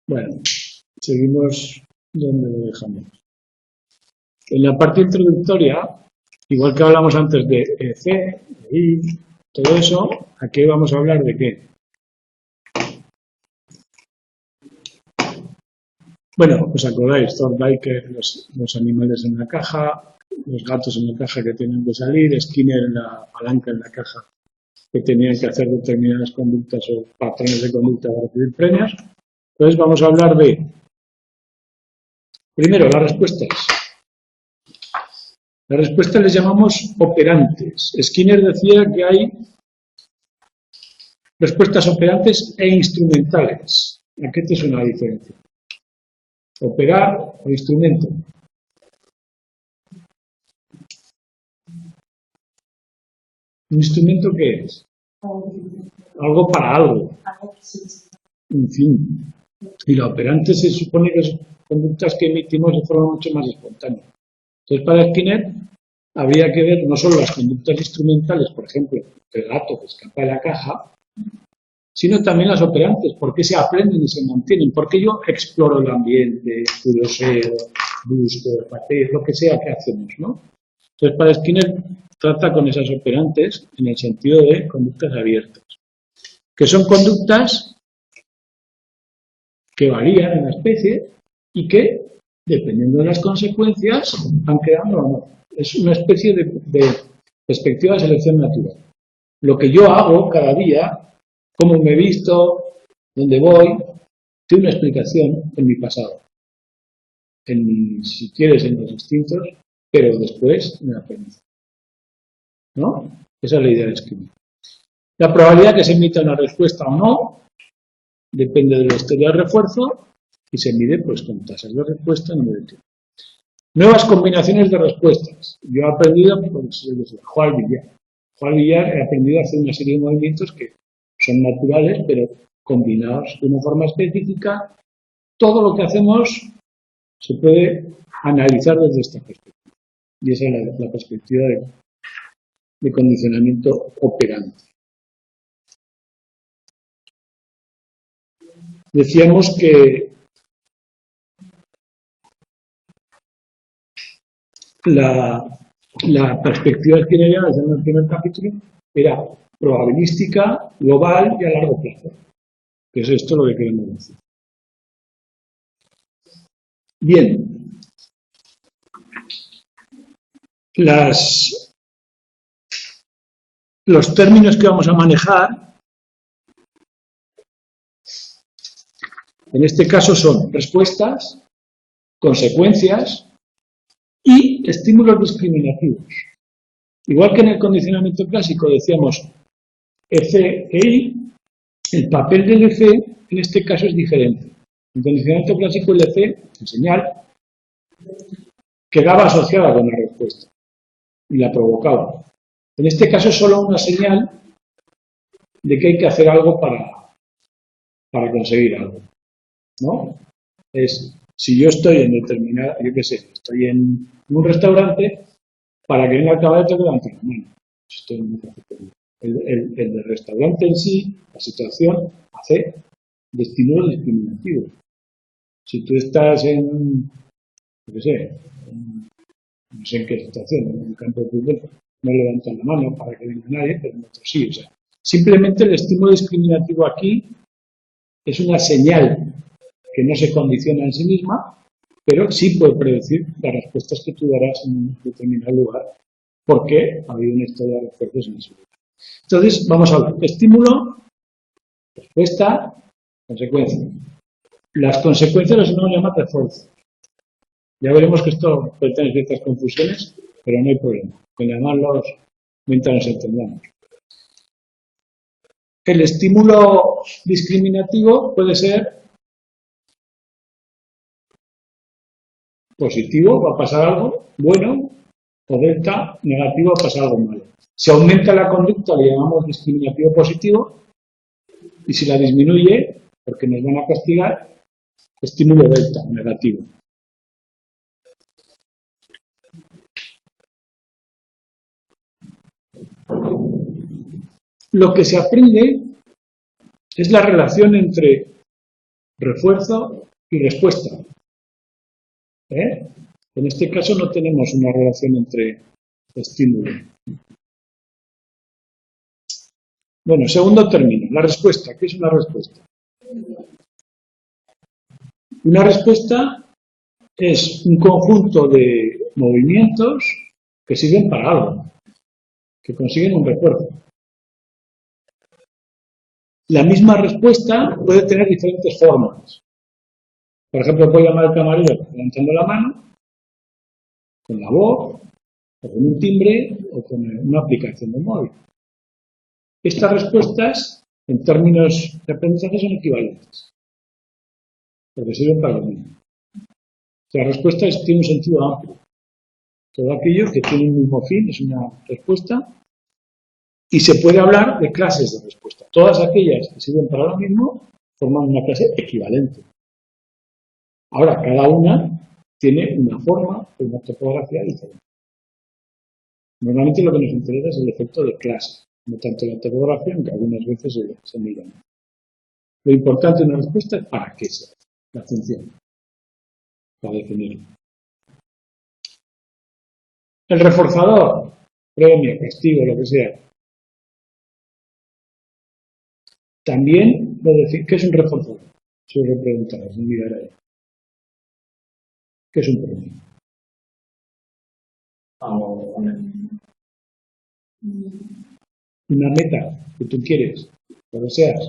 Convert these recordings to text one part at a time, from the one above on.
Bueno, seguimos donde lo dejamos. En la parte introductoria, igual que hablamos antes de C, de I, todo eso, aquí vamos a hablar de qué. Bueno, os acordáis, Thorndike, los animales en la caja, los gatos en la caja que tienen que salir, Skinner en la palanca en la caja que tenían que hacer determinadas conductas o patrones de conducta para recibir premios. Entonces vamos a hablar de, primero, las respuestas. Las respuestas les llamamos operantes. Skinner decía que hay respuestas operantes e instrumentales. ¿A qué te suena la diferencia? Operar o instrumento. ¿Un instrumento qué es? Algo para algo. En fin. Y la operante se supone que son conductas que emitimos de forma mucho más espontánea. Entonces, para Skinner, habría que ver no solo las conductas instrumentales, por ejemplo, el gato que escapa de la caja, sino también las operantes, por qué se aprenden y se mantienen, por qué yo exploro el ambiente, curioseo, busco, pateo, lo que sea que hacemos, ¿no? Entonces, para Skinner trata con esas operantes en el sentido de conductas abiertas, que son conductas que varían en la especie y que, dependiendo de las consecuencias, van quedando o no. Es una especie de perspectiva de selección natural. Lo que yo hago cada día, cómo me he visto, dónde voy, tiene una explicación en mi pasado. Si quieres, en los instintos, pero después en la aprendizaje. ¿No? Esa es la idea de escribir. La probabilidad que se emita una respuesta o no depende de la historia de refuerzo y se mide pues con tasas de respuesta en número de tiempo. Nuevas combinaciones de respuestas. Yo he aprendido, pues, jugar al billar. Jugar al billar he aprendido a hacer una serie de movimientos que son naturales, pero combinados de una forma específica. Todo lo que hacemos se puede analizar desde esta perspectiva. Y esa es la perspectiva de condicionamiento operante. Decíamos que la perspectiva skinneriana, desde el primer capítulo, era probabilística, global y a largo plazo. Que es esto lo que queremos decir. Bien. Los términos que vamos a manejar, en este caso son respuestas, consecuencias y estímulos discriminativos. Igual que en el condicionamiento clásico decíamos EC e I, el papel del EC en este caso es diferente. En el condicionamiento clásico el EC, la señal, quedaba asociada con la respuesta y la provocaba. En este caso es solo una señal de que hay que hacer algo para conseguir algo, ¿no? Es, si yo estoy en determinada, yo qué sé, estoy en un restaurante, para que venga el camarero tengo que levantar la mano. Estoy en una cafetería. El del restaurante en sí, la situación, hace de estímulos discriminativos. Si tú estás en, yo qué sé, no sé en qué situación, en un campo de fútbol, no levantan la mano para que venga nadie, pero en otros sí. O sea, simplemente el estímulo discriminativo aquí es una señal que no se condiciona en sí misma, pero sí puede predecir las respuestas que tú darás en un determinado lugar, porque ha habido una historia de refuerzos en ese lugar. Entonces, vamos a hablar de estímulo, respuesta, consecuencia. Las consecuencias las vamos a llamar refuerzo. Ya veremos que esto puede tener ciertas confusiones, pero no hay problema. Con llamarlos mientras nos entendamos. El estímulo discriminativo puede ser positivo, va a pasar algo bueno, o delta, negativo, va a pasar algo malo. Si aumenta la conducta, le llamamos discriminativo positivo, y si la disminuye, porque nos van a castigar, estímulo delta, negativo. Lo que se aprende es la relación entre refuerzo y respuesta. En este caso no tenemos una relación entre estímulo. Bueno, segundo término, la respuesta. ¿Qué es una respuesta? Una respuesta es un conjunto de movimientos que sirven para algo, que consiguen un refuerzo. La misma respuesta puede tener diferentes formas. Por ejemplo, puedo llamar al camarero levantando la mano, con la voz, o con un timbre, o con una aplicación de móvil. Estas respuestas, en términos de aprendizaje, son equivalentes, porque sirven para lo mismo. La respuesta tiene un sentido amplio. Todo aquello que tiene un mismo fin es una respuesta, y se puede hablar de clases de respuesta. Todas aquellas que sirven para lo mismo forman una clase equivalente. Ahora, cada una tiene una forma, una topografía diferente. Normalmente lo que nos interesa es el efecto de clase, no tanto la topografía, aunque algunas veces se miran. Lo importante en una respuesta es para qué se hace, la función, para definirlo. El reforzador, premio, castigo, lo que sea. También, ¿qué es un reforzador? Suele preguntar, sin mirar ahí. ¿Qué es un premio? Una meta que tú quieres, lo que seas.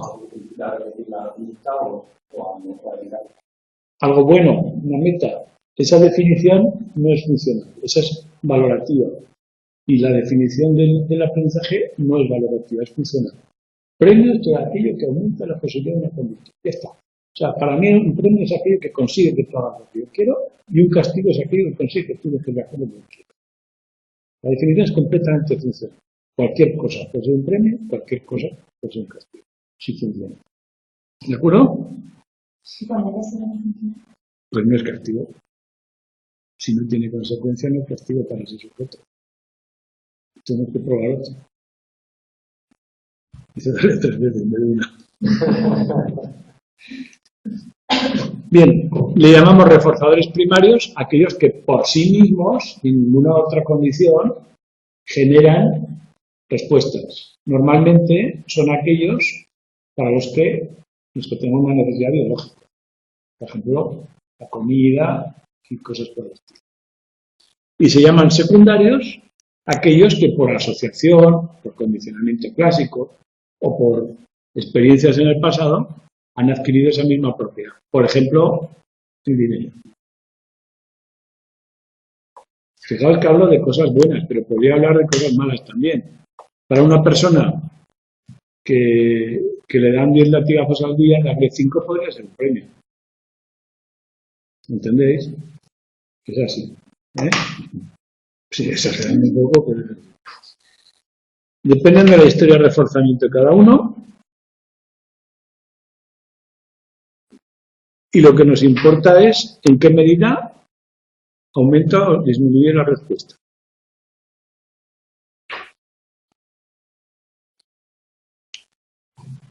Algo bueno, una meta. Esa definición no es funcional, esa es valorativa. Y la definición del aprendizaje no es valorativa, es funcional. Premio es todo aquello que aumenta la posibilidad de una conducta. Ya está. O sea, para mí un premio es aquello que consigue que tú hagas lo que yo quiero, y un castigo es aquello que consigue que tú dejes de hacer lo que yo quiero. La definición es completamente funcional. Cualquier cosa puede ser un premio, cualquier cosa puede ser un castigo. Sí funciona. ¿De acuerdo? Pues no es castigo. Si no tiene consecuencia, no es castigo para ese sujeto. Tenemos que probar otro. Dice, dale 3 veces en vez de una. Bien, le llamamos reforzadores primarios aquellos que por sí mismos, sin ninguna otra condición, generan respuestas. Normalmente son aquellos para los que tenemos una necesidad biológica. Por ejemplo, la comida y cosas por el estilo. Y se llaman secundarios aquellos que por asociación, por condicionamiento clásico o por experiencias en el pasado han adquirido esa misma propiedad. Por ejemplo, el dinero. Fijaos que hablo de cosas buenas, pero podría hablar de cosas malas también. Para una persona que le dan 10 latigazos al día, darle 5 podría ser un premio. ¿Entendéis? Es así. Sí, exagerando un poco, pero... Dependen de la historia de reforzamiento de cada uno. Y lo que nos importa es en qué medida aumenta o disminuye la respuesta.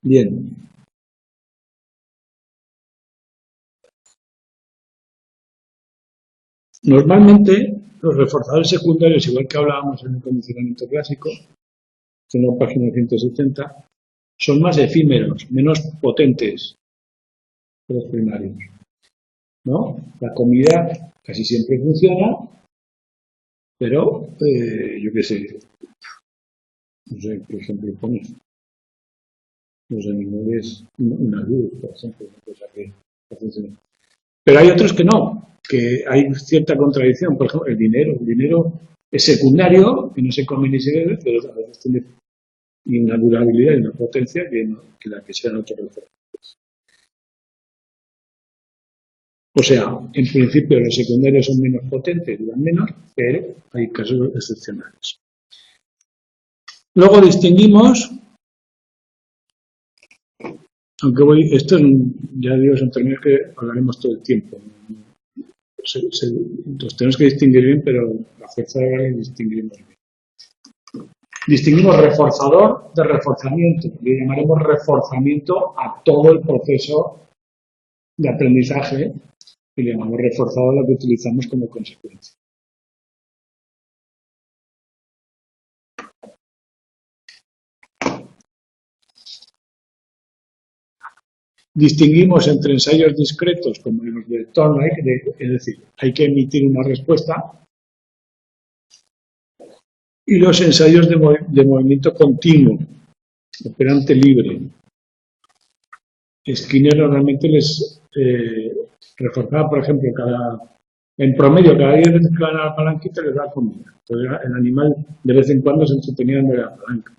Bien. Normalmente, los reforzadores secundarios, igual que hablábamos en el condicionamiento clásico, en la página 170, son más efímeros, menos potentes que los primarios. ¿No? La comida casi siempre funciona, pero yo qué sé, no sé qué ejemplo pones. Los animales, una luz, por ejemplo, una cosa que funciona. Pero hay otros que no, que hay cierta contradicción. Por ejemplo, el dinero es secundario, que no se come ni se bebe, pero a veces tiene una durabilidad y una potencia que la que sean otros reforzadores. O sea, en principio los secundarios son menos potentes, duran menos, pero hay casos excepcionales. Luego distinguimos, aunque esto ya digo, son términos que hablaremos todo el tiempo. Los tenemos que distinguir bien, pero la fuerza de la distinguimos bien. Distinguimos reforzador de reforzamiento. Le llamaremos reforzamiento a todo el proceso de aprendizaje y le llamamos reforzado lo que utilizamos como consecuencia. Distinguimos entre ensayos discretos, como los de Thorndike, es decir, hay que emitir una respuesta, y los ensayos de movimiento continuo, operante libre. Skinner normalmente les reforzaba, por ejemplo, en promedio, cada 10 veces que van a la palanquita les da comida. Entonces, el animal de vez en cuando se entretenía en la palanca.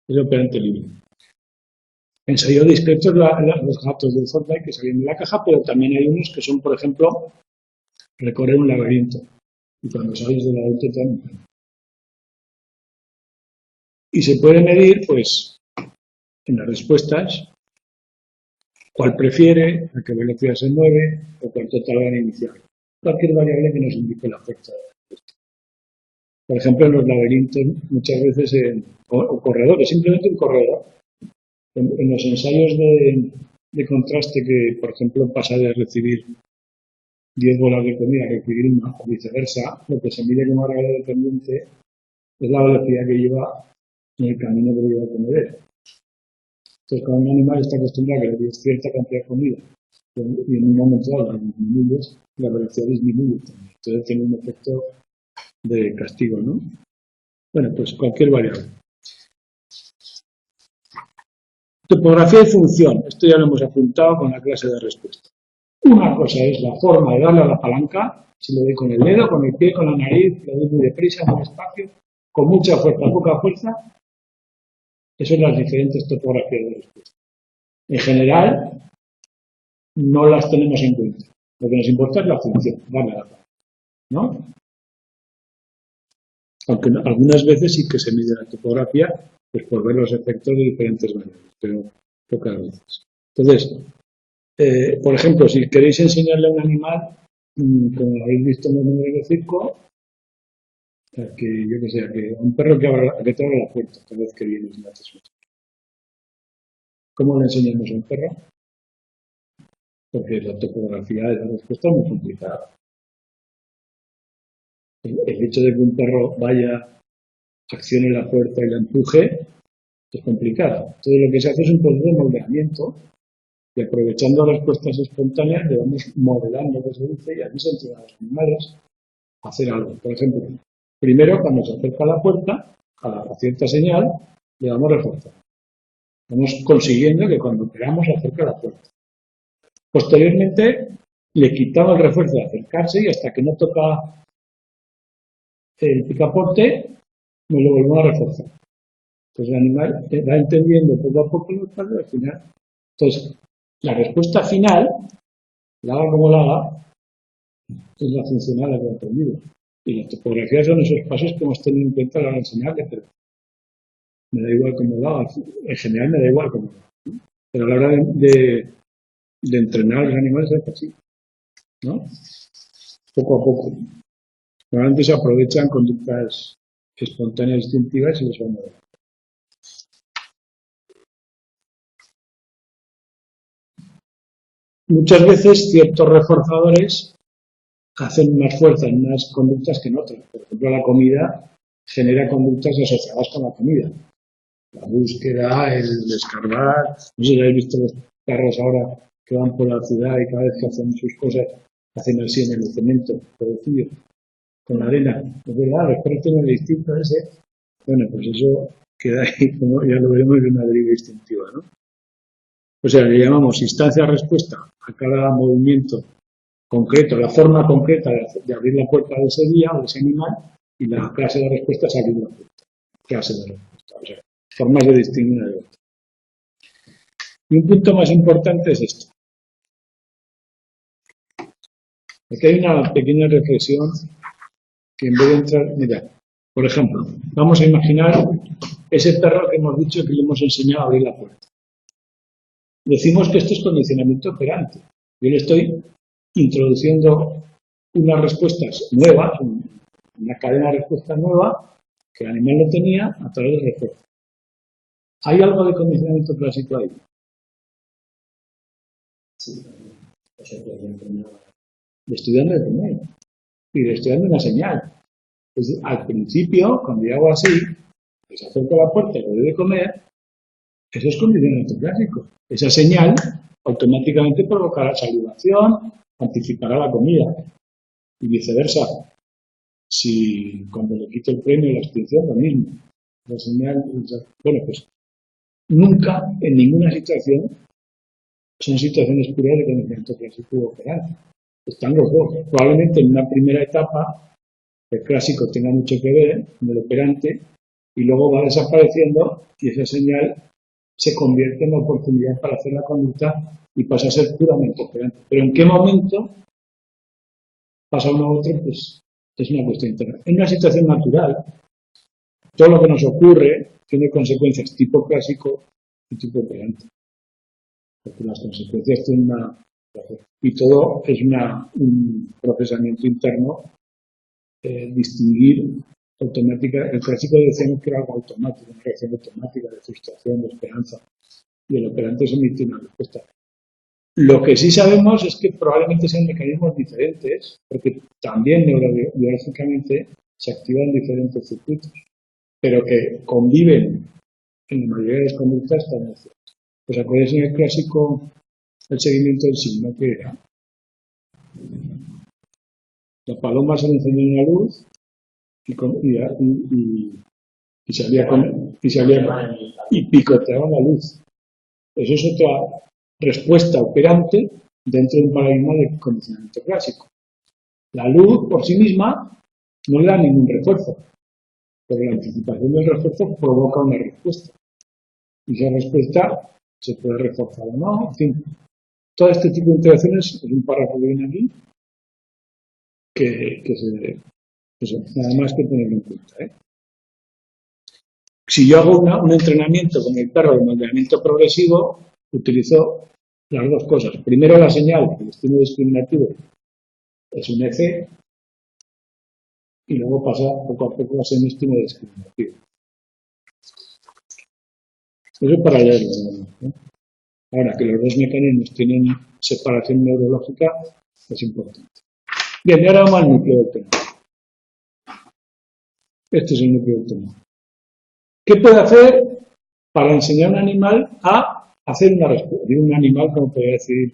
Es operante libre. Ensayo discreto los gatos del Thorndike que salen de la caja, pero también hay unos que son, por ejemplo, recorrer un laberinto. Y cuando sales del laberinto también. Y se puede medir, pues, en las respuestas, cuál prefiere, a qué velocidad se mueve o cuánto tarda en iniciar. Cualquier variable que nos indique la fuerza de la respuesta. Por ejemplo, en los laberintos, muchas veces, o corredores, simplemente un corredor. En los ensayos de contraste que, por ejemplo, pasa de recibir 10 bolas de comida a recibir una, o viceversa, lo que se mide como variable dependiente es la velocidad que lleva en el camino que lleva a comer. Entonces, cuando un animal está acostumbrado a que le des cierta cantidad de comida y en un momento dado la disminuyes, la velocidad disminuye también. Entonces tiene un efecto de castigo, ¿no? Bueno, pues cualquier variable. Topografía y función. Esto ya lo hemos apuntado con la clase de respuesta. Una cosa es la forma de darle a la palanca, si le doy con el dedo, con el pie, con la nariz, le doy muy deprisa, muy despacio, con mucha fuerza, poca fuerza. Eso son las diferentes topografías de respuesta. En general, no las tenemos en cuenta. Lo que nos importa es la función, darle a la palanca, ¿no? Aunque algunas veces sí que se mide la topografía, pues por ver los efectos de diferentes variables, pero pocas veces. Entonces, por ejemplo, si queréis enseñarle a un animal, como habéis visto en los números de circo, que yo que sé, que un perro que te abra la puerta cada vez que vienes y le haces eso. ¿Cómo le enseñamos a un perro? Porque la topografía de la respuesta es muy complicada. El hecho de que un perro vaya, accione la puerta y la empuje es complicado. Entonces lo que se hace es un proceso de moldeamiento y aprovechando respuestas espontáneas le vamos modelando lo que se dice y así se enseña a los animales a hacer algo. Por ejemplo, primero cuando se acerca a la puerta, a cierta señal, le damos refuerzo. Vamos consiguiendo que cuando queramos se acerque a la puerta. Posteriormente le quitamos el refuerzo de acercarse y hasta que no toca el picaporte nos lo volvemos a reforzar. Entonces el animal va entendiendo poco a poco los pasos y al final. Entonces, la respuesta final, la haga como la haga, es la funcional la que ha aprendido. Y la topografía son esos pasos que hemos tenido en cuenta a la hora de enseñarle, pero me da igual cómo lo haga. En general me da igual cómo lo haga. Pero a la hora de entrenar a los animales es así, ¿no? Poco a poco. Normalmente se aprovechan conductas espontáneas instintivas y les van a dar. Muchas veces ciertos reforzadores hacen más fuerza en unas conductas que en otras. Por ejemplo, la comida genera conductas asociadas con la comida. La búsqueda, el escarbar. No sé si habéis visto los perros ahora que van por la ciudad y cada vez que hacen sus cosas hacen así en el cemento, producido, con la arena. Es verdad, los perros tienen el instinto ese. Bueno, pues eso queda ahí, como ya lo veremos, en una deriva instintiva, ¿no? O sea, le llamamos instancia-respuesta a cada movimiento concreto, la forma concreta de abrir la puerta de ese día o de ese animal, y la clase de respuesta es abrir la puerta. Clase de respuesta. O sea, formas de distinguir una de otra. Y un punto más importante es esto. Aquí hay una pequeña reflexión que en vez de entrar, mira, por ejemplo, vamos a imaginar ese perro que hemos dicho que le hemos enseñado a abrir la puerta. Decimos que esto es condicionamiento operante. Yo le estoy introduciendo unas respuestas nuevas, una cadena de respuestas nueva que el animal no tenía a través del refuerzo. ¿Hay algo de condicionamiento clásico ahí? Sí. Le estoy dando de comer. Y le estoy dando una señal. Entonces, al principio, cuando yo hago así, pues acerco a la puerta y le doy de comer, eso es condicionamiento clásico. Esa señal automáticamente provocará salivación, anticipará la comida y viceversa. Si cuando le quito el premio la extinción, lo mismo. La señal, bueno, pues nunca en ninguna situación son situaciones puras de condicionamiento clásico u operante. Están los dos. Probablemente en una primera etapa el clásico tenga mucho que ver en el operante y luego va desapareciendo y esa señal se convierte en oportunidad para hacer la conducta y pasa a ser puramente operante. Pero ¿en qué momento pasa uno a otro? Pues es una cuestión interna. En una situación natural, todo lo que nos ocurre tiene consecuencias tipo clásico y tipo operante. Porque las consecuencias tienen una... Y todo es un procesamiento interno, distinguir automática. El clásico decíamos que era algo automático, una reacción automática de frustración, de esperanza. Y el operante se emite una respuesta. Lo que sí sabemos es que probablemente sean mecanismos diferentes, porque también neurobiológicamente se activan diferentes circuitos, pero que conviven en la mayoría de las conductas también. Pues acordáis en el clásico el seguimiento del signo, que era la paloma se le encendía una luz y picoteaba la luz. Eso es otra respuesta operante dentro de un paradigma de condicionamiento clásico. La luz por sí misma no le da ningún refuerzo, pero la anticipación del refuerzo provoca una respuesta. Y esa respuesta se puede reforzar o no. En fin, todo este tipo de interacciones es un párrafo que viene aquí eso, nada más que tenerlo en cuenta. Si yo hago un entrenamiento con el perro de entrenamiento progresivo, utilizo las dos cosas. Primero la señal, el estímulo discriminativo es un EC, y luego pasa poco a poco a ser un estímulo discriminativo. Eso para leerlo. Ahora, que los dos mecanismos tienen separación neurológica es importante. Bien, y ahora vamos al núcleo del tema. Este es el núcleo del tema. ¿Qué puede hacer para enseñar a un animal a hacer una respuesta? Digo un animal, como podría decir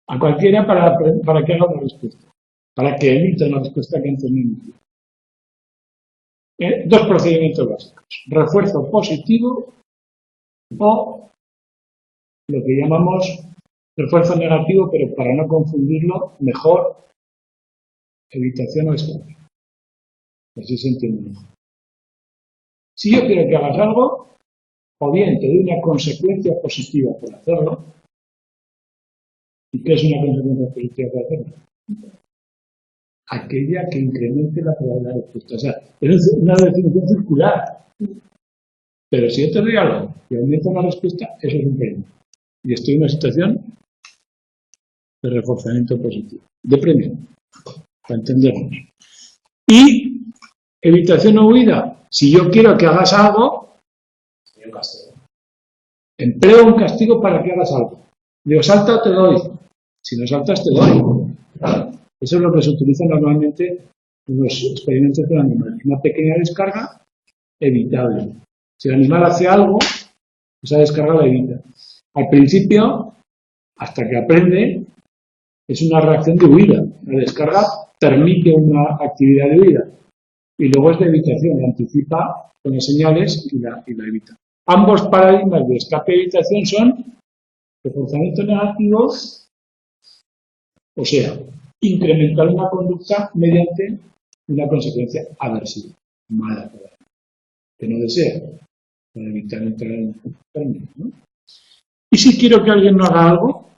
a cualquiera para que haga una respuesta, para que emita una respuesta que antes no emitía. Dos procedimientos básicos: refuerzo positivo o lo que llamamos refuerzo negativo, pero para no confundirlo, mejor evitación o escape. Así se entiende mejor. Si yo quiero que hagas algo, o bien te doy una consecuencia positiva por hacerlo. ¿Y qué es una consecuencia positiva por hacerlo? Aquella que incremente la probabilidad de respuesta. O sea, es una definición circular. Pero si yo te doy algo y aumenta una respuesta, eso es un premio. Y estoy en una situación de reforzamiento positivo, de premio, para entendernos. Y evitación o huida. Si yo quiero que hagas algo, empleo un castigo para que hagas algo. Digo, salta o te doy. Si no saltas, te doy. Eso es lo que se utiliza normalmente en los experimentos con animales. Una pequeña descarga evitable. Si el animal hace algo, esa descarga la evita. Al principio, hasta que aprende, es una reacción de huida. La descarga permite una actividad de huida. Y luego es de evitación, la anticipa con las señales y la evita. Ambos paradigmas de escape y evitación son reforzamiento negativo, o sea, incrementar una conducta mediante una consecuencia aversiva, mala, que no desea, para evitar entrar en términos, ¿no? Y si quiero que alguien no haga algo,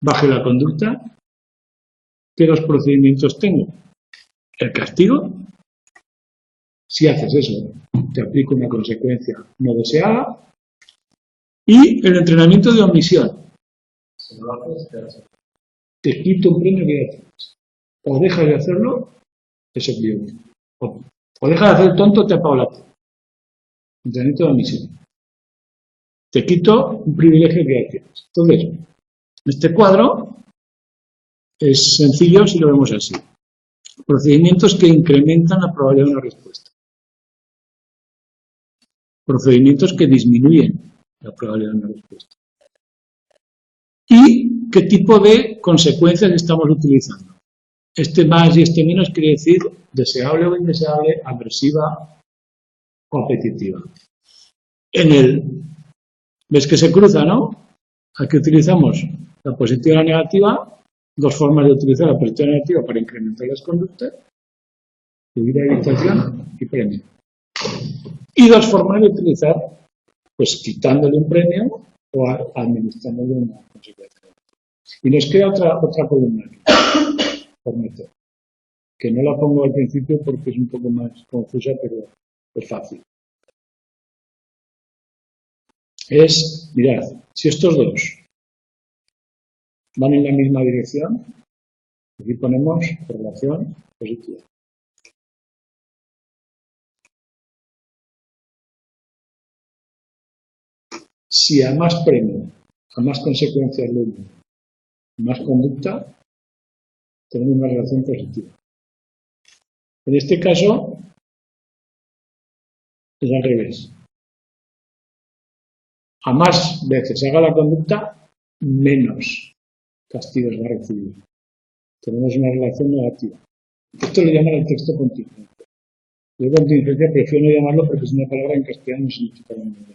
baje la conducta, ¿qué dos procedimientos tengo? El castigo. Si haces eso, te aplico una consecuencia no deseada. Y el entrenamiento de omisión. Si no lo haces, te quito un premio que ya haces. O dejas de hacerlo, eso es bien. O dejas de hacer el tonto, te apago la. Entrenamiento de omisión. te quito un privilegio que hay. Entonces, este cuadro es sencillo si lo vemos así. Procedimientos que incrementan la probabilidad de una respuesta. Procedimientos que disminuyen la probabilidad de una respuesta. ¿Y qué tipo de consecuencias estamos utilizando? Este más y este menos quiere decir deseable o indeseable, aversiva o apetitiva. ¿Ves que se cruza, no? Aquí utilizamos la positiva y la negativa, dos formas de utilizar la positiva y la negativa para incrementar las conductas, subir a habitación y premio. Y dos formas de utilizar, pues quitándole un premio o administrándole una consecuencia. Y nos queda otra columna aquí, por meter, que no la pongo al principio porque es un poco más confusa, pero es fácil. Mirad, si estos dos van en la misma dirección, aquí ponemos relación positiva. Si a más premio, a más consecuencias le uno, más conducta, tenemos una relación positiva. En este caso, es al revés. A más veces haga la conducta, menos castigos va a recibir. Tenemos una relación negativa. Esto lo llaman el texto contingente. Yo contingencia prefiero no llamarlo porque es una palabra en castellano no significa lo mismo.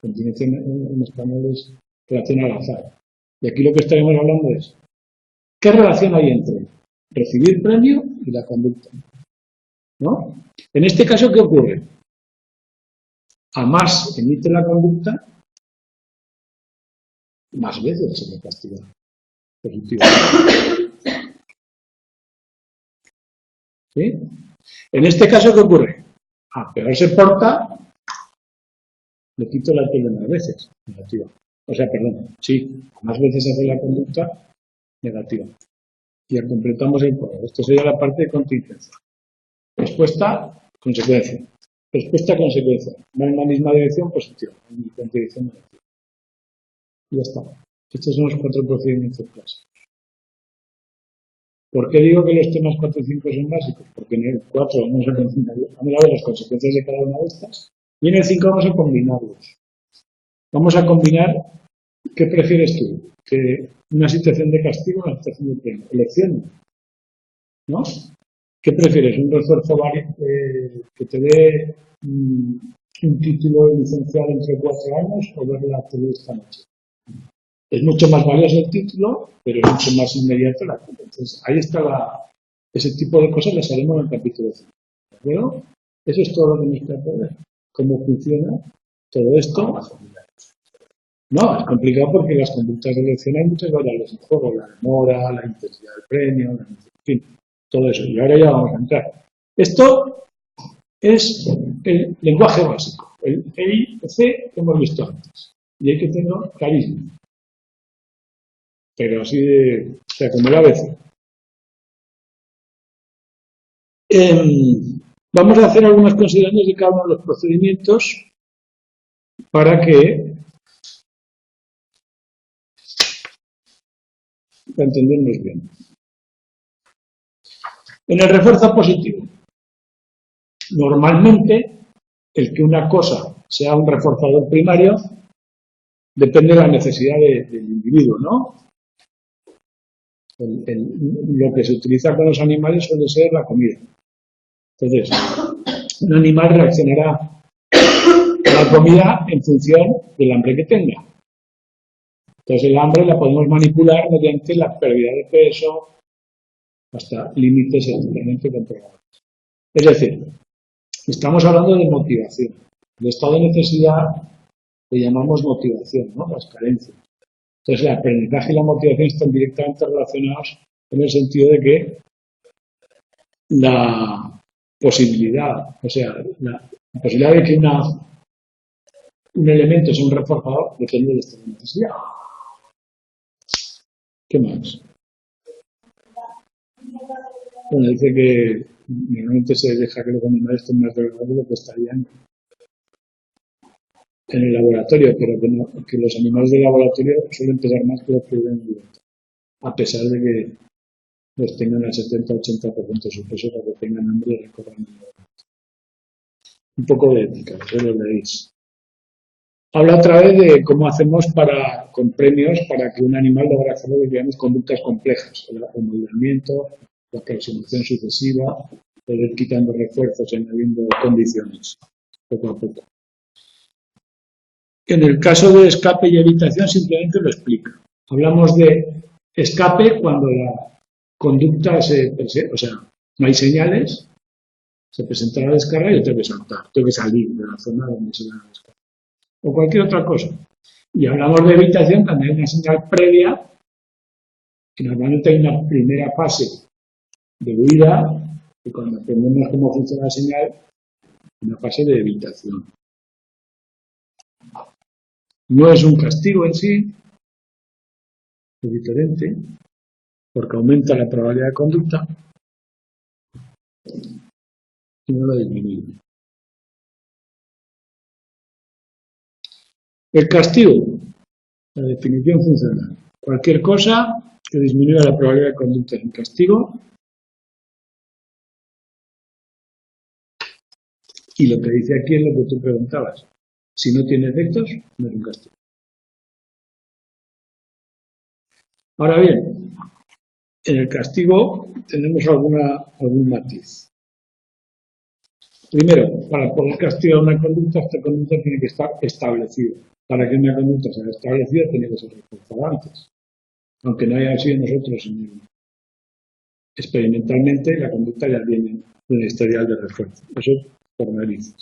Contingencia en español es relación al azar. Y aquí lo que estaremos hablando es ¿qué relación hay entre recibir premio y la conducta? ¿No? En este caso, ¿qué ocurre? A más emite la conducta, más veces se le castiga positivo. ¿Sí? En este caso, ¿qué ocurre? A peor se porta, le quito la pena más veces, negativa. O sea, perdón, sí, más veces hace la conducta, negativa. Y ya completamos el cuadro. Esto sería la parte de contingencia. Respuesta, consecuencia. Respuesta, consecuencia. Va en la misma dirección, positiva. En la dirección negativa. Y ya está. Estos son los 4 procedimientos clásicos. ¿Por qué digo que los temas 4 y 5 son básicos? Porque en el 4 vamos a ver las consecuencias de cada una de estas. Y en el 5 vamos a combinarlos. Vamos a combinar, ¿qué prefieres tú? ¿Que una situación de castigo o una situación de premio? Elección, ¿no? ¿Qué prefieres? ¿Un refuerzo que te dé un título de licenciado entre 4 años o ver la tele esta noche? Es mucho más valioso el título, pero es mucho más inmediato la tele. Entonces, ahí está ese tipo de cosas las haremos en el capítulo 5. ¿De acuerdo? Eso es todo lo que nos queda por ver. ¿Cómo funciona todo esto? No, es complicado porque las conductas de elección hay muchas variables en juego. La demora, la intensidad del premio, en fin, todo eso. Y ahora ya vamos a entrar. Esto es el lenguaje básico. El EI-C que hemos visto antes. Y hay que tenerlo clarísimo. Pero así o sea, como el ABC. Vamos a hacer algunas consideraciones de cada uno de los procedimientos para entendernos bien. En el refuerzo positivo, normalmente el que una cosa sea un reforzador primario depende de la necesidad del individuo, ¿no? Lo que se utiliza con los animales suele ser la comida. Entonces, un animal reaccionará a la comida en función del hambre que tenga. Entonces, el hambre la podemos manipular mediante la pérdida de peso hasta límites totalmente controlados. Es decir, estamos hablando de motivación. El estado de necesidad le llamamos motivación, ¿no? Las carencias. Entonces, el aprendizaje y la motivación están directamente relacionados en el sentido de que la posibilidad, o sea, la posibilidad de que un elemento sea un reforzador depende de esta necesidad. ¿Qué más? Bueno, dice que normalmente se deja que los animales estén más delgados de lo que estarían en el laboratorio, pero que los animales del laboratorio suelen pesar más que los que viven en libertad, a pesar de que los tengan al 70-80% de su peso para que tengan hambre y recorran el laboratorio. Un poco de ética, eso lo leéis. Habla otra vez de cómo hacemos con premios para que un animal logre hacer, digamos, conductas complejas, el movimiento, la aproximación sucesiva, poder ir quitando refuerzos, añadiendo condiciones, poco a poco. En el caso de escape y evitación simplemente lo explica. Hablamos de escape cuando la conducta o sea, no hay señales, se presenta la descarga y yo tengo que saltar, tengo que salir de la zona donde se da la descarga. O cualquier otra cosa. Y hablamos de evitación cuando hay una señal previa, que normalmente hay una primera fase de huida, y cuando aprendemos cómo funciona la señal, una fase de evitación. No es un castigo en sí, es diferente, porque aumenta la probabilidad de conducta y no la disminuye. El castigo, la definición funcional. Cualquier cosa que disminuya la probabilidad de conducta es un castigo. Y lo que dice aquí es lo que tú preguntabas. Si no tiene efectos, no es un castigo. Ahora bien, en el castigo tenemos algún matiz. Primero, para poder castigar una conducta, esta conducta tiene que estar establecida. Para que una conducta sea establecida, tiene que ser reforzada antes. Aunque no haya sido nosotros experimentalmente, la conducta ya tiene un historial de refuerzo. Eso por narices.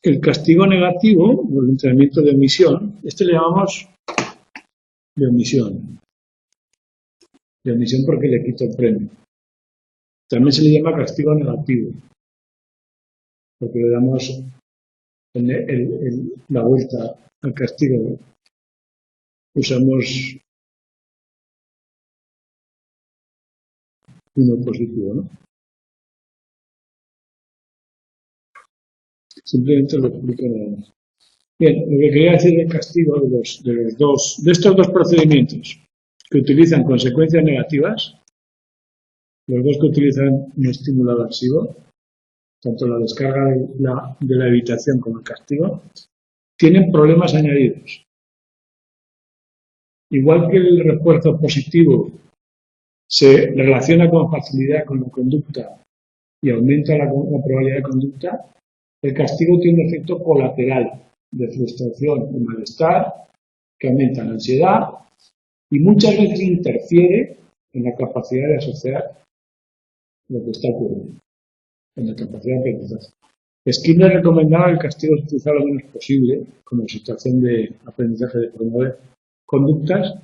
El castigo negativo, o el entrenamiento de omisión, le llamamos de omisión. De omisión porque le quito el premio. También se le llama castigo negativo, porque le damos la vuelta al castigo. Usamos uno positivo, ¿no? Simplemente lo explico nada más. Bien, lo que quería decir del castigo de estos dos procedimientos que utilizan consecuencias negativas, los dos que utilizan un estímulo aversivo, tanto la descarga de la evitación como el castigo, tienen problemas añadidos. Igual que el refuerzo positivo se relaciona con facilidad con la conducta y aumenta la probabilidad de conducta, el castigo tiene un efecto colateral de frustración y malestar que aumenta la ansiedad y muchas veces interfiere en la capacidad de asociar lo que está ocurriendo, en la capacidad de aprendizaje. Skinner recomendaba el castigo se utilizar lo menos posible como situación de aprendizaje de promover conductas,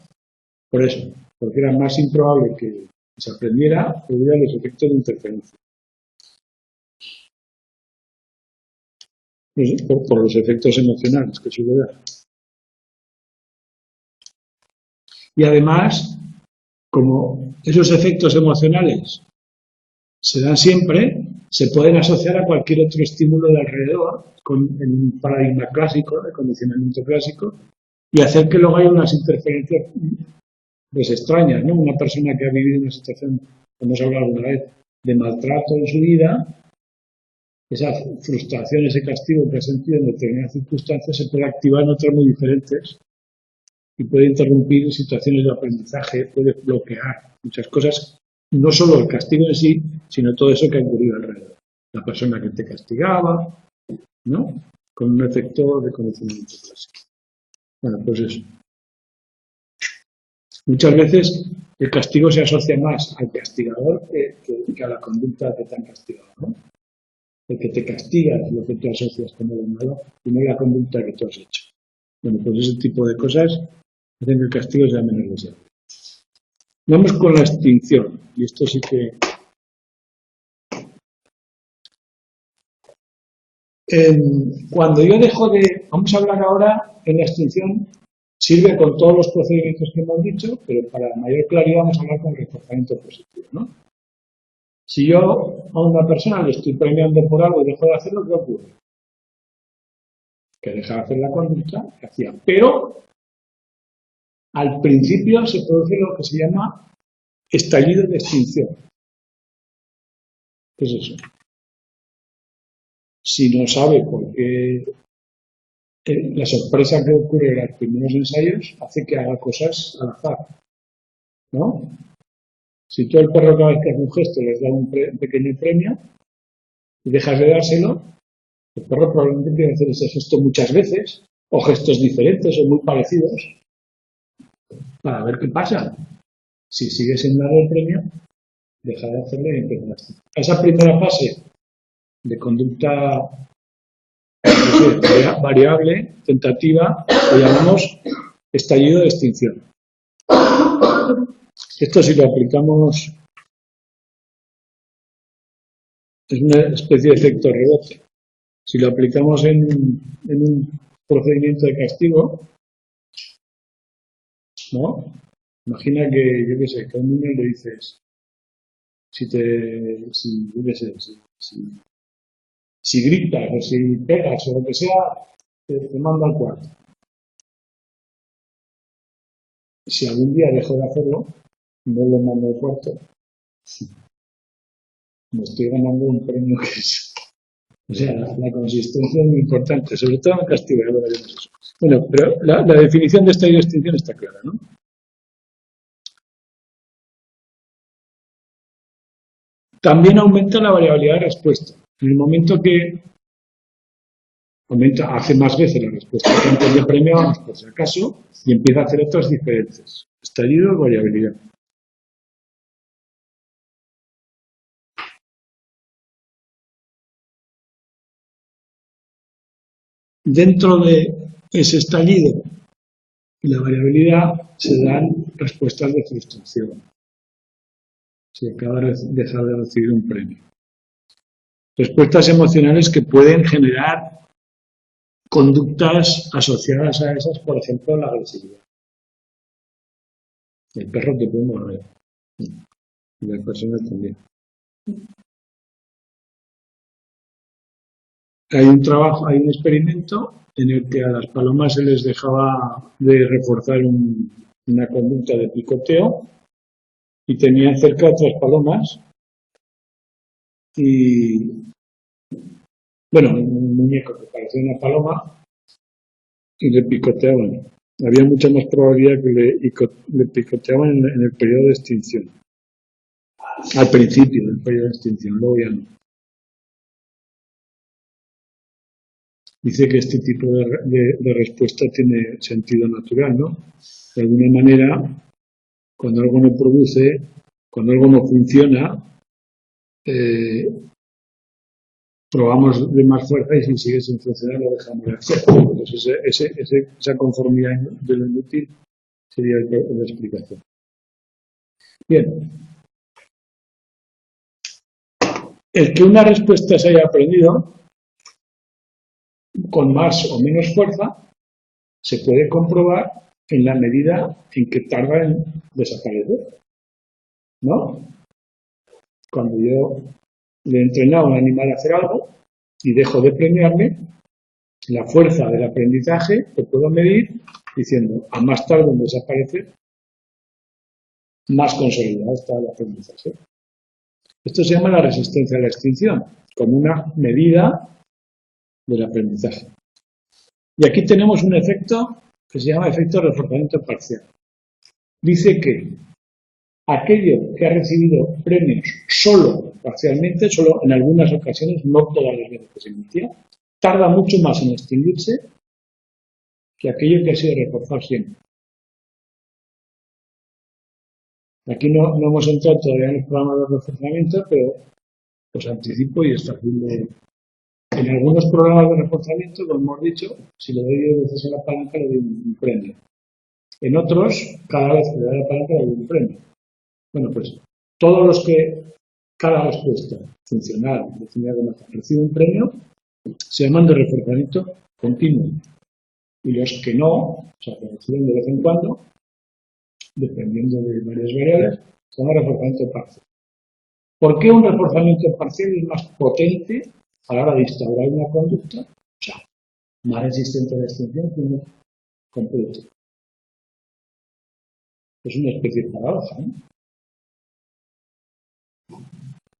por eso, porque era más improbable que se aprendiera debido a los efectos de interferencia. Por los efectos emocionales que suele dar. Y además, como esos efectos emocionales se dan siempre, se pueden asociar a cualquier otro estímulo de alrededor con un paradigma clásico, de condicionamiento clásico, y hacer que luego haya unas interferencias pues extrañas, ¿no? Una persona que ha vivido una situación, como hemos hablado alguna vez, de maltrato en su vida, esa frustración, ese castigo que ha sentido en determinadas circunstancias se puede activar en otras muy diferentes y puede interrumpir situaciones de aprendizaje, puede bloquear muchas cosas, no solo el castigo en sí, sino todo eso que ha ocurrido alrededor. La persona que te castigaba, ¿no? Con un efecto de conocimiento clásico. Bueno, pues eso. Muchas veces el castigo se asocia más al castigador que a la conducta que te han castigado, ¿no? El que te castiga es lo que tú asocias como lo malo y no la conducta que tú has hecho. Bueno, pues ese tipo de cosas hacen que el castigo sea menos deseable. Vamos con la extinción, y esto sí que... cuando yo dejo de... Vamos a hablar ahora en la extinción, sirve con todos los procedimientos que hemos dicho, pero para mayor claridad vamos a hablar con reforzamiento positivo, ¿no? Si yo a una persona le estoy premiando por algo y dejo de hacerlo, ¿qué ocurre? Que deja de hacer la conducta que hacía. Pero al principio se produce lo que se llama estallido de extinción. ¿Qué es eso? Si no sabe por qué la sorpresa que ocurre en los primeros ensayos hace que haga cosas al azar, ¿no? Si tú al perro cada vez que hace un gesto le das un pequeño premio y dejas de dárselo, el perro probablemente empiece a hacer ese gesto muchas veces, o gestos diferentes o muy parecidos, para ver qué pasa. Si sigue sin dar el premio, deja de hacerle y empieza a esa primera fase de conducta variable, tentativa, lo llamamos estallido de extinción. Esto si lo aplicamos es una especie de efecto rebote. Si lo aplicamos en un procedimiento de castigo, ¿no? Imagina que, yo qué sé, que a un niño le dices, si gritas o si pegas o lo que sea, te manda al cuarto. Si algún día dejo de hacerlo, no lo mando al cuarto. Me estoy ganando un premio que es... O sea, la consistencia es muy importante, sobre todo en castigo. Bueno, pero la definición de estallido de extinción está clara, ¿no? También aumenta la variabilidad de respuesta. En el momento que hace más veces la respuesta que antes de premiábamos, por si acaso, y empieza a hacer otras diferentes. Estallido y variabilidad. Dentro de ese estallido y la variabilidad se dan respuestas de frustración. Se acaba de dejar de recibir un premio. Respuestas emocionales que pueden generar conductas asociadas a esas, por ejemplo, la agresividad. El perro te puede morder. Y las personas también. Hay un experimento en el que a las palomas se les dejaba de reforzar una conducta de picoteo y tenían cerca otras palomas y, bueno, un muñeco que parecía una paloma y le picoteaban. Había mucha más probabilidad que le picoteaban en el periodo de extinción. Al principio del periodo de extinción, luego ya no. Dice que este tipo de respuesta tiene sentido natural, ¿no? De alguna manera, cuando algo no produce, cuando algo no funciona, probamos de más fuerza y si sigue sin funcionar lo dejamos de hacer. Entonces, esa conformidad de lo inútil sería la explicación. Bien. El que una respuesta se haya aprendido con más o menos fuerza se puede comprobar en la medida en que tarda en desaparecer, ¿no? Cuando yo le he entrenado a un animal a hacer algo y dejo de premiarle, la fuerza del aprendizaje lo puedo medir diciendo a más tarde en desaparecer, más consolidado está el aprendizaje. Esto se llama la resistencia a la extinción, como una medida del aprendizaje. Y aquí tenemos un efecto que se llama efecto de reforzamiento parcial. Dice que aquello que ha recibido premios solo parcialmente, solo en algunas ocasiones, no todas las veces que se emitía, tarda mucho más en extinguirse que aquello que ha sido reforzado siempre. Aquí no hemos entrado todavía en el programa de reforzamiento, pero os anticipo y es fácil de... En algunos programas de reforzamiento, como hemos dicho, si le doy 10 veces a la palanca le doy un premio. En otros, cada vez que le doy a la palanca le doy un premio. Bueno, pues todos los que cada respuesta funcional recibe un premio se llaman de reforzamiento continuo. Y los que no, o sea, que reciben de vez en cuando, dependiendo de varias variables, se llama reforzamiento parcial. ¿Por qué un reforzamiento parcial es más potente a la hora de instaurar una conducta? O sea, más resistente a la extinción que uno completo. Es una especie de paradoja, ¿no?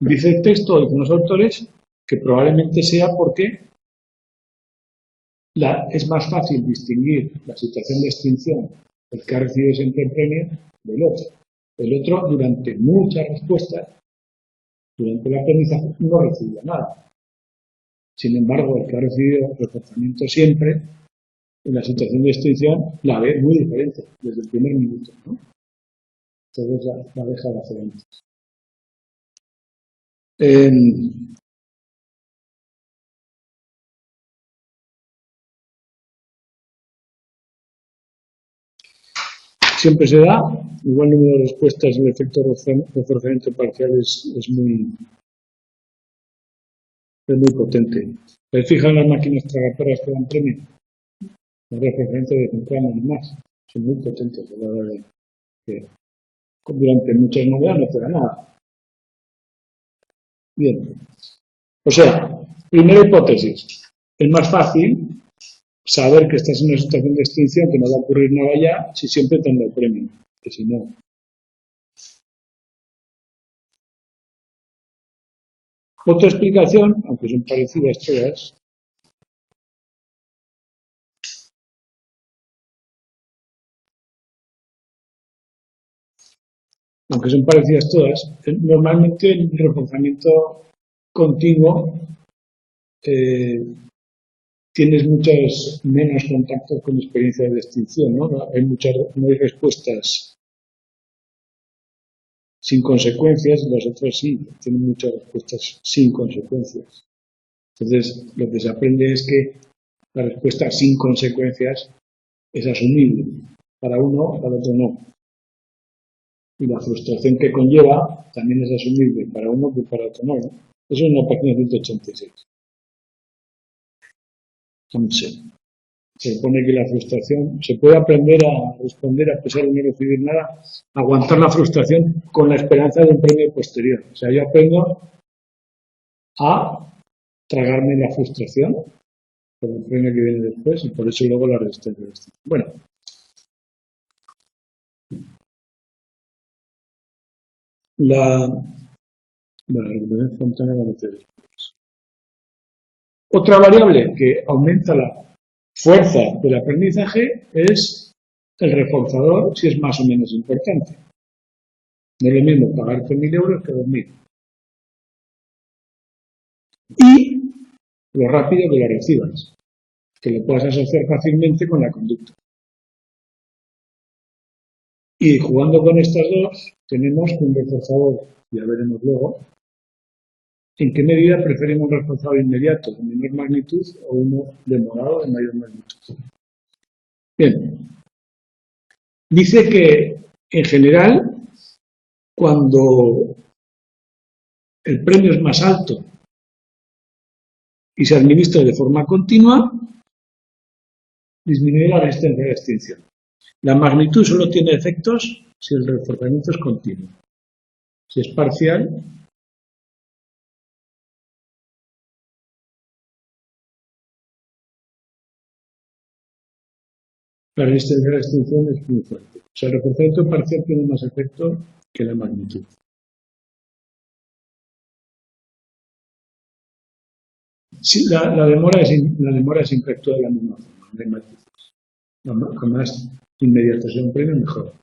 Dice el texto, dicen los autores, que probablemente sea porque es más fácil distinguir la situación de extinción del que ha recibido siempre el premio del otro. El otro, durante muchas respuestas, durante el aprendizaje, no recibía nada. Sin embargo, el que ha recibido reforzamiento siempre, en la situación de extinción, la ve muy diferente desde el primer minuto, ¿no? Entonces la deja de hacer antes. Siempre se da, igual número de respuestas, el efecto reforzamiento parcial es muy potente. ¿Se fijan las máquinas tragaperras que dan premio? Los reforzamientos de 5 años más son muy potentes a la hora de que durante muchas monedas no te da nada. Bien. O sea, primera hipótesis. Es más fácil saber que estás en una situación de extinción, que no va a ocurrir nada ya, si siempre te han dado premio. Que si no. Otra explicación, aunque son parecidas todas, normalmente el reforzamiento continuo tienes muchos menos contactos con experiencias de extinción, ¿no? No hay respuestas sin consecuencias, las otras sí, tienen muchas respuestas sin consecuencias. Entonces, lo que se aprende es que la respuesta sin consecuencias es asumible. Para uno, para otro no. Y la frustración que conlleva también es asumible para uno que para otro no. Eso es en la página 186. Entonces, se supone que la frustración, se puede aprender a responder a pesar de no recibir nada, aguantar la frustración con la esperanza de un premio posterior. O sea, yo aprendo a tragarme la frustración por el premio que viene después y por eso luego la resistencia. Bueno. Otra variable que aumenta la fuerza del aprendizaje es el reforzador, si es más o menos importante. No es lo mismo pagar 100.000 euros que 2.000. Y lo rápido que lo recibas, que lo puedas asociar fácilmente con la conducta. Y jugando con estas dos, tenemos un reforzador, ya veremos luego, en qué medida preferimos un reforzador inmediato de menor magnitud o uno demorado de mayor magnitud. Bien. Dice que, en general, cuando el premio es más alto y se administra de forma continua, disminuye la resistencia a la extinción. La magnitud solo tiene efectos si el reforzamiento es continuo. Si es parcial, la resistencia a la extinción es muy fuerte. O sea, el reforzamiento parcial tiene más efecto que la magnitud. Sí, la demora siempre actúa de la misma forma, no hay matices. Con más inmediato sea un premio, mejor.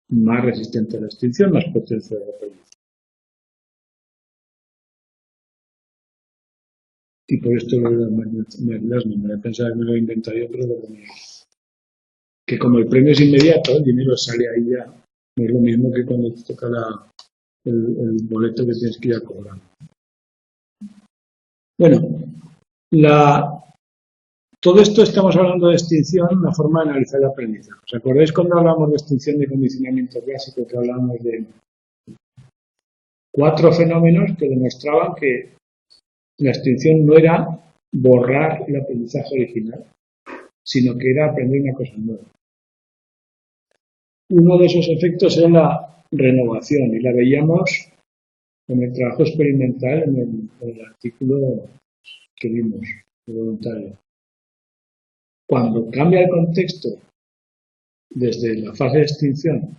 Más resistente a la extinción, más potencia de la pérdida. Y por esto lo de las magnitudes no me pensaba que me lo inventaría, pero lo ponía. Que como el premio es inmediato, el dinero sale ahí ya. No es lo mismo que cuando te toca el boleto que tienes que ir a cobrar. Bueno, todo esto estamos hablando de extinción, una forma de analizar el aprendizaje. ¿Os acordáis cuando hablamos de extinción de condicionamiento clásico, que hablábamos de 4 fenómenos que demostraban que la extinción no era borrar el aprendizaje original, sino que era aprender una cosa nueva? Uno de esos efectos era la renovación y la veíamos con el trabajo experimental en el artículo que vimos, de voluntario. Cuando cambia el contexto desde la fase de extinción,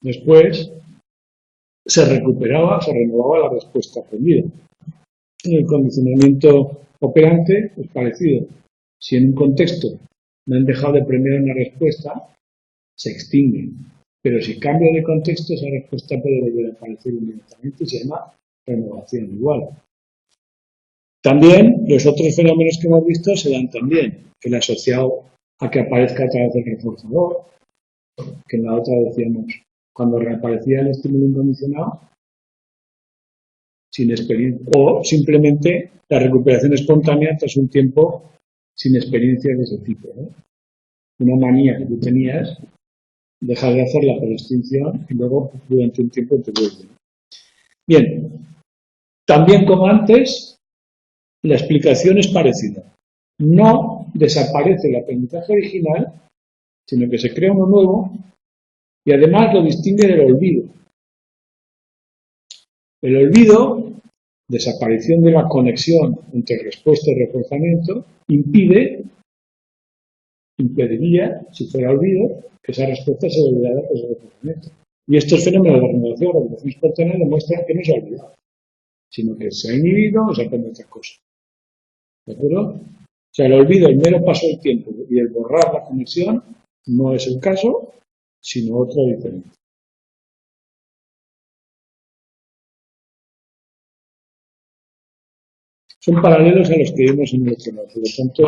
después se recuperaba, se renovaba la respuesta aprendida. En el condicionamiento operante es parecido. Si en un contexto no han dejado de aprender una respuesta, se extingue. Pero si cambia de contexto, esa respuesta puede volver a aparecer inmediatamente y se llama renovación igual. También los otros fenómenos que hemos visto se dan también, el asociado a que aparezca otra vez el reforzador, que en la otra decíamos, cuando reaparecía el estímulo incondicionado, sin experiencia, o simplemente la recuperación espontánea tras un tiempo sin experiencia de ese tipo, ¿no? Una manía que tú tenías, dejas de hacerla por extinción y luego durante un tiempo te vuelve. Bien, también como antes, la explicación es parecida. No desaparece el aprendizaje original, sino que se crea uno nuevo y además lo distingue del olvido. El olvido, desaparición de la conexión entre respuesta y reforzamiento, impediría, si fuera olvido, que esa respuesta se volviera a ese reforzamiento. Y estos fenómenos de renovación o regulación espontánea demuestran que no se ha olvidado, sino que se ha inhibido o se aprende otra cosa. ¿De acuerdo? O sea, el olvido, el mero paso del tiempo y el borrar la conexión no es el caso, sino otro diferente. Son paralelos a los que vimos en el otro lado. Por lo tanto,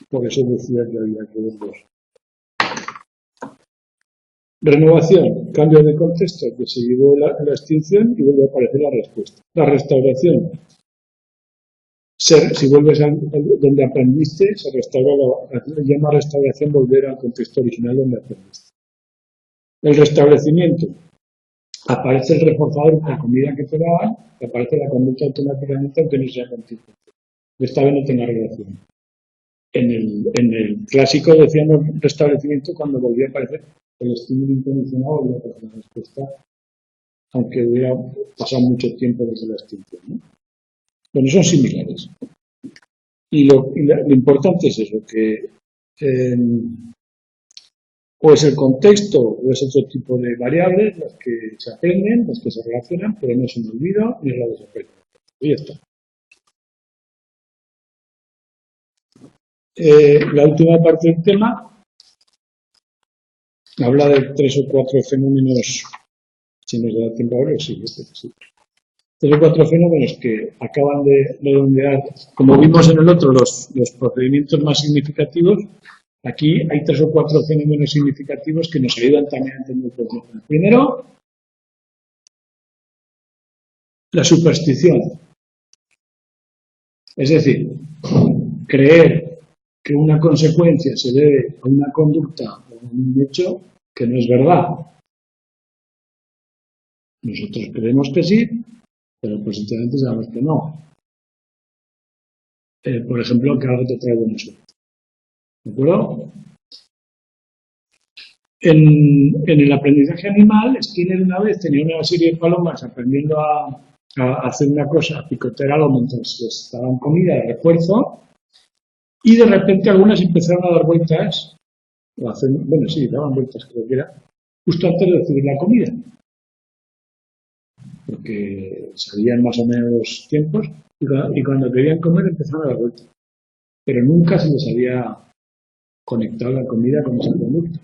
por eso decía que había que verlos. Renovación, cambio de contexto, que se llevó la extinción y vuelve a aparecer la respuesta. La restauración, si vuelves a donde aprendiste, se restaura, se llama restauración volver al contexto original donde aprendiste. El restablecimiento, aparece el reforzador con la comida que te daban, y aparece la conducta automáticamente aunque no sea contigo. Esta vez no tenga relación. En el clásico decíamos restablecimiento cuando volvía a aparecer el estímulo incondicional o la respuesta, aunque hubiera pasado mucho tiempo desde la extinción, ¿no? Bueno, son similares. Y lo importante es eso, que o es el contexto o es otro tipo de variables las que se aprenden, las que se relacionan, pero no es un olvido ni es la desaparición. Y ya está. La última parte del tema habla de 3 o 4 fenómenos, si nos da tiempo a ver, sí. 3 o 4 fenómenos que acaban de redondear, como vimos en el otro, los procedimientos más significativos. Aquí hay 3 o 4 fenómenos significativos que nos ayudan también a entender el proceso. Primero, la superstición. Es decir, creer que una consecuencia se debe a una conducta o a un hecho que no es verdad. Nosotros creemos que sí, pero positivamente sabemos que no. Por ejemplo, que algo te trae buena suerte. ¿De acuerdo? En el aprendizaje animal, Skinner una vez tenía una serie de palomas aprendiendo a hacer una cosa, a picotear algo mientras les daban comida de refuerzo, y de repente algunas empezaron a dar vueltas, daban vueltas, creo que era, justo antes de recibir la comida, porque sabían más o menos los tiempos, y cuando querían comer empezaron a dar vueltas, pero nunca se les había conectado la comida con esa conducta.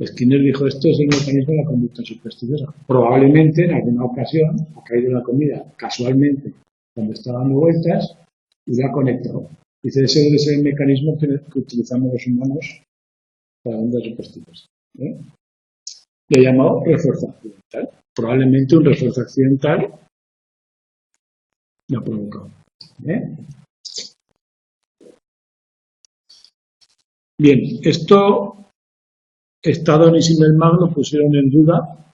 Skinner dijo, esto es el mecanismo de la conducta supersticiosa. Probablemente en alguna ocasión ha caído la comida casualmente cuando estaba dando vueltas y la ha conectado. Dice, ese debe ser el mecanismo que utilizamos los humanos para ondas supersticiosas. Le he llamado refuerzo accidental. Probablemente un refuerzo accidental lo ha provocado. Bien, esto Stadon y Zimmermann lo pusieron en duda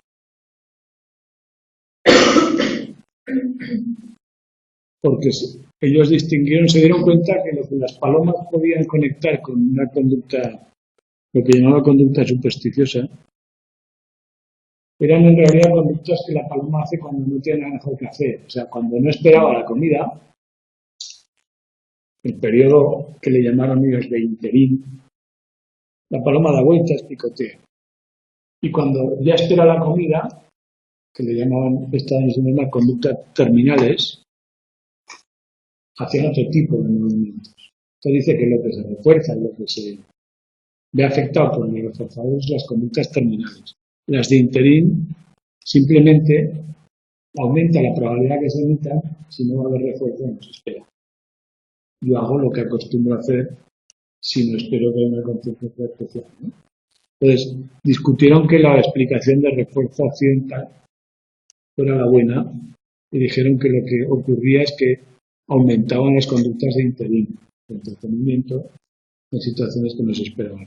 porque ellos distinguieron, se dieron cuenta que lo que las palomas podían conectar con una conducta, lo que llamaba conducta supersticiosa, eran en realidad conductas que la paloma hace cuando no tiene nada mejor que hacer. O sea, cuando no esperaba la comida, el periodo que le llamaron ellos de interín, la paloma da vueltas, picotea. Y cuando ya espera la comida, que le llamaban estas las conductas terminales, hacían otro tipo de movimientos. Entonces dice que lo que se refuerza y lo que se ve afectado por los reforzadores son las conductas terminales. Las de interín simplemente aumenta la probabilidad que se emitan si no va a haber refuerzo, no se espera. Yo hago lo que acostumbro a hacer si no espero que haya una contingencia especial, ¿no? Entonces, discutieron que la explicación de refuerzo accidental fuera la buena y dijeron que lo que ocurría es que aumentaban las conductas de interín, de entretenimiento, en situaciones que no se esperaban.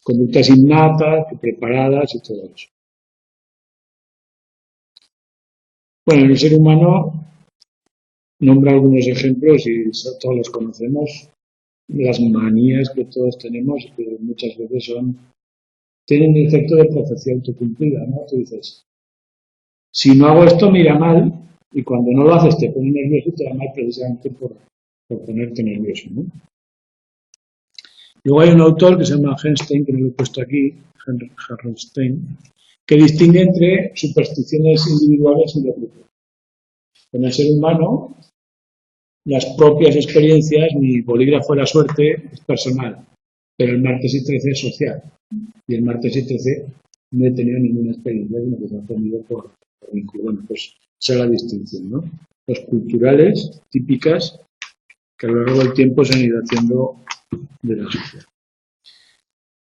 Conductas innatas, preparadas y todo eso. Bueno, en el ser humano nombra algunos ejemplos y todos los conocemos, las manías que todos tenemos, que muchas veces tienen el efecto de profecía autocumplida, ¿no? Tú dices, si no hago esto me irá mal, y cuando no lo haces te pone nervioso y te da mal precisamente por ponerte nervioso, ¿no? Luego hay un autor que se llama Henstein, que no lo he puesto aquí, Henstein, que distingue entre supersticiones individuales y de grupo. En el ser humano, las propias experiencias, mi bolígrafo de la suerte es personal, pero el martes y 13 es social. Y el martes y 13 no he tenido ninguna experiencia, sino que se ha aprendido por vínculo. Bueno, pues esa es la distinción, ¿no? Los culturales, típicas, que a lo largo del tiempo se han ido haciendo de la sociedad.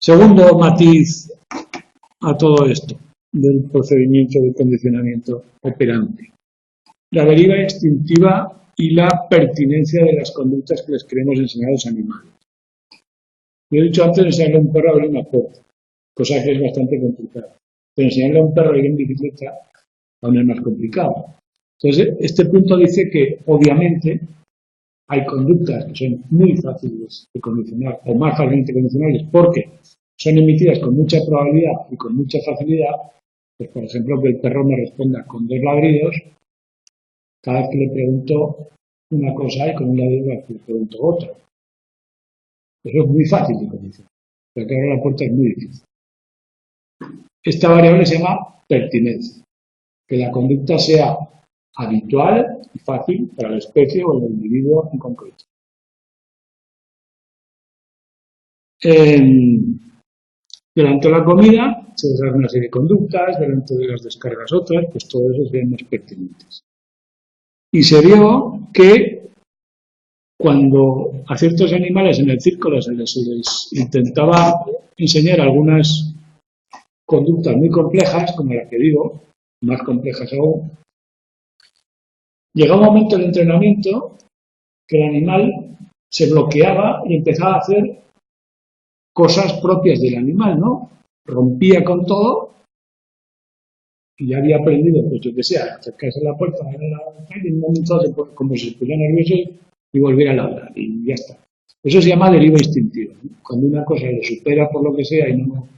Segundo matiz a todo esto del procedimiento de condicionamiento operante. La deriva instintiva y la pertinencia de las conductas que les queremos enseñar a los animales. Yo he dicho antes enseñarle a un perro a abrir una puerta, cosa que es bastante complicada. Pero enseñarle a un perro a ir en bicicleta aún es más complicado. Entonces, este punto dice que, obviamente, hay conductas que son muy fáciles de condicionar o más fácilmente condicionables porque son emitidas con mucha probabilidad y con mucha facilidad. Pues, por ejemplo, que el perro me responda con 2 ladridos cada vez que le pregunto una cosa y con un ladrido le pregunto otra. Eso es muy fácil de condicionar, pero que abrir la puerta es muy difícil. Esta variable se llama pertinencia, que la conducta sea habitual y fácil para la especie o el individuo en concreto. Delante de la comida se desarrollan una serie de conductas, delante de las descargas otras, pues todo eso serían más pertinentes. Y se vio que cuando a ciertos animales en el círculo se les intentaba enseñar algunas conductas muy complejas, como la que digo, más complejas aún, llegaba un momento del entrenamiento que el animal se bloqueaba y empezaba a hacer cosas propias del animal, ¿no? Rompía con todo y ya había aprendido, pues yo que sé, a acercarse a la puerta y en un momento como se pusiera nervioso y volviera a ladrar y ya está. Eso se llama deriva instintiva, ¿no? Cuando una cosa lo supera por lo que sea y no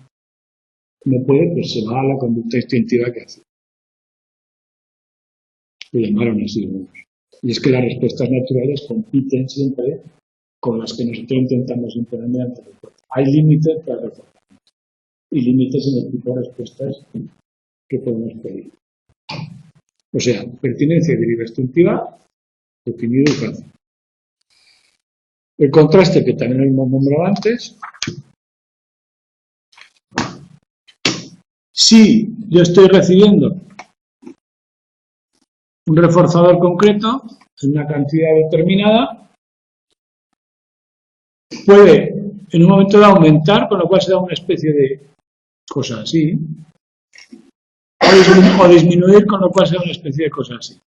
puede, pues se va a la conducta instintiva que hace. Lo llamaron así, ¿no? Y es que las respuestas naturales compiten siempre con las que nosotros intentamos imponer mediante el refuerzo. Hay límites para el reforzamiento y límites en el tipo de respuestas que podemos pedir. O sea, pertinencia y deriva instintiva, definido y fácil. El contraste, que también lo hemos nombrado antes. Si yo estoy recibiendo un reforzador concreto en una cantidad determinada, puede en un momento dado aumentar, con lo cual se da una especie de cosa así, o disminuir, con lo cual se da una especie de cosa así.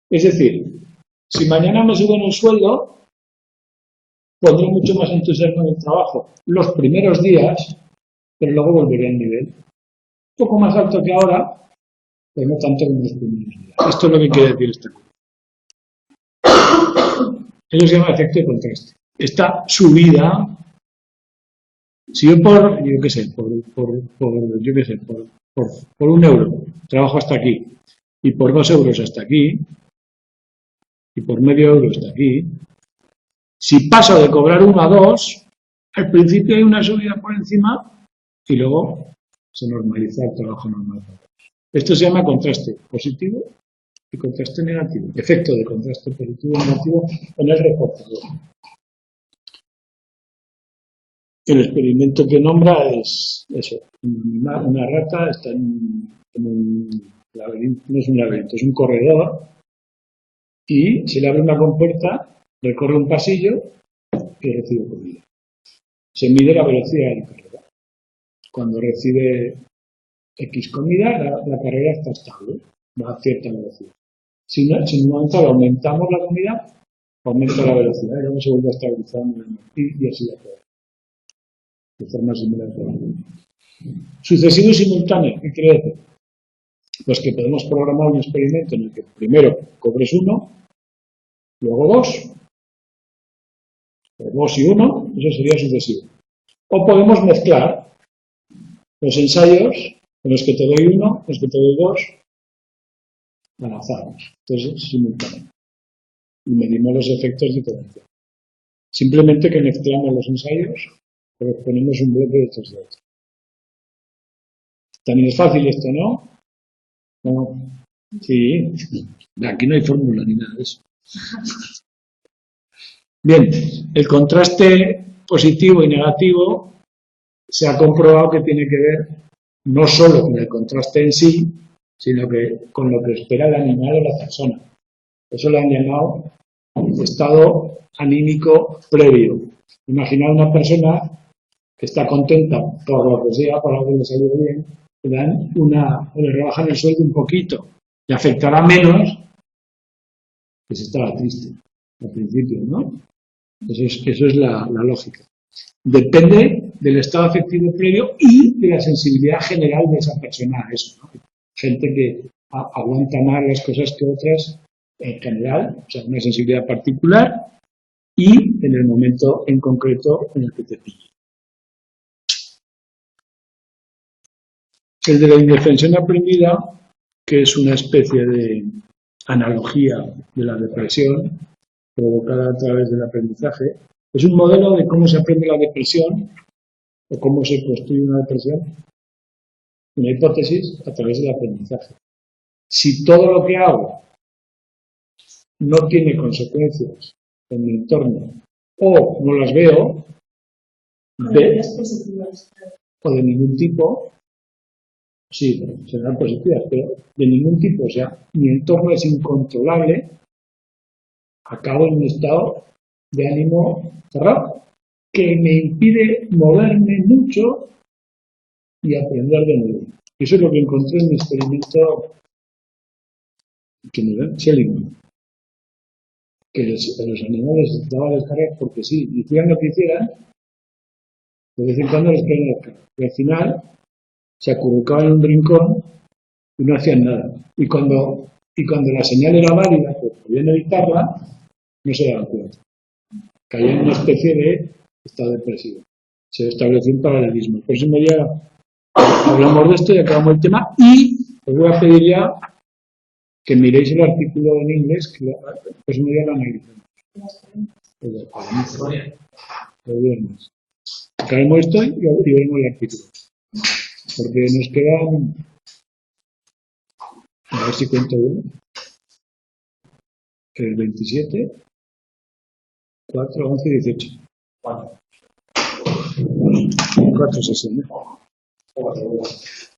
Es decir, si mañana me suben el sueldo, pondré mucho más entusiasmo en el trabajo los primeros días, pero luego volveré al nivel. Un poco más alto que ahora, pero no tanto como los primeros días. Esto es lo que quiere decir esta cosa. Eso se llama efecto de contraste. está subida. Si yo por €1 trabajo hasta aquí y por €2 hasta aquí y por medio € hasta aquí, si paso de cobrar 1 a 2, al principio hay una subida por encima y luego se normaliza el trabajo normal. Esto se llama contraste positivo y contraste negativo, efecto de contraste positivo y negativo en el recortador. El experimento que nombra es eso, una rata está en un laberinto, no es un laberinto, es un corredor y se le abre una compuerta, recorre un pasillo y recibe comida. Se mide la velocidad de la carrera. Cuando recibe X comida, la carrera está estable, va a cierta velocidad. Si en un momento le aumentamos la comida, aumenta la velocidad y luego se vuelve a estabilizar y así la carrera. De forma similar. Sucesivo y simultáneo, ¿qué quiere decir? Pues que podemos programar un experimento en el que primero cobres 1, luego 2, o 2 y 1, eso sería sucesivo. O podemos mezclar los ensayos en los que te doy 1, en los que te doy 2, lanzamos. Entonces, simultáneo. Y medimos los efectos diferenciales. Simplemente que mezclamos los ensayos, pero ponemos un bloque de estos dos. También es fácil esto, ¿no? No. Sí, aquí no hay fórmula ni nada de eso. Bien, el contraste positivo y negativo se ha comprobado que tiene que ver no solo con el contraste en sí, sino que con lo que espera el animal o la persona. Eso le han llamado estado anímico previo. Imaginad una persona que está contenta por lo que sea, por algo que le salió bien, le rebajan el sueldo un poquito, le afectará menos que si estaba triste al principio, ¿no? Eso es la lógica. Depende del estado afectivo previo y de la sensibilidad general de esa persona a eso, ¿no? Gente que aguanta más las cosas que otras en general, o sea, una sensibilidad particular y en el momento en concreto en el que te pille. El de la indefensión aprendida, que es una especie de analogía de la depresión provocada a través del aprendizaje, es un modelo de cómo se aprende la depresión o cómo se construye una depresión, una hipótesis a través del aprendizaje. Si todo lo que hago no tiene consecuencias en mi entorno o no las veo, o de ningún tipo, sí, serán positivas, pero de ningún tipo, o sea, mi entorno es incontrolable, acabo en un estado de ánimo cerrado que me impide moverme mucho y aprender de nuevo. Eso es lo que encontré en mi experimento que me da Seligman. Que a los animales daba descargas porque sí, hicieran lo que hicieran, de vez en cuando les caían descargas. Y al final se acurrucaban en un rincón y no hacían nada. Y cuando la señal era válida, pues podían evitarla, no se daban cuenta. Caían en una especie de estado depresivo. Se estableció un paralelismo. El próximo día hablamos de esto y acabamos el tema. Y os voy a pedir ya que miréis el artículo en inglés, que el próximo día lo analizamos. El viernes. Acabemos esto y veremos el artículo. Porque nos quedan, a ver si cuento bien, el 27, 4, 11 y 18. 4 sesiones.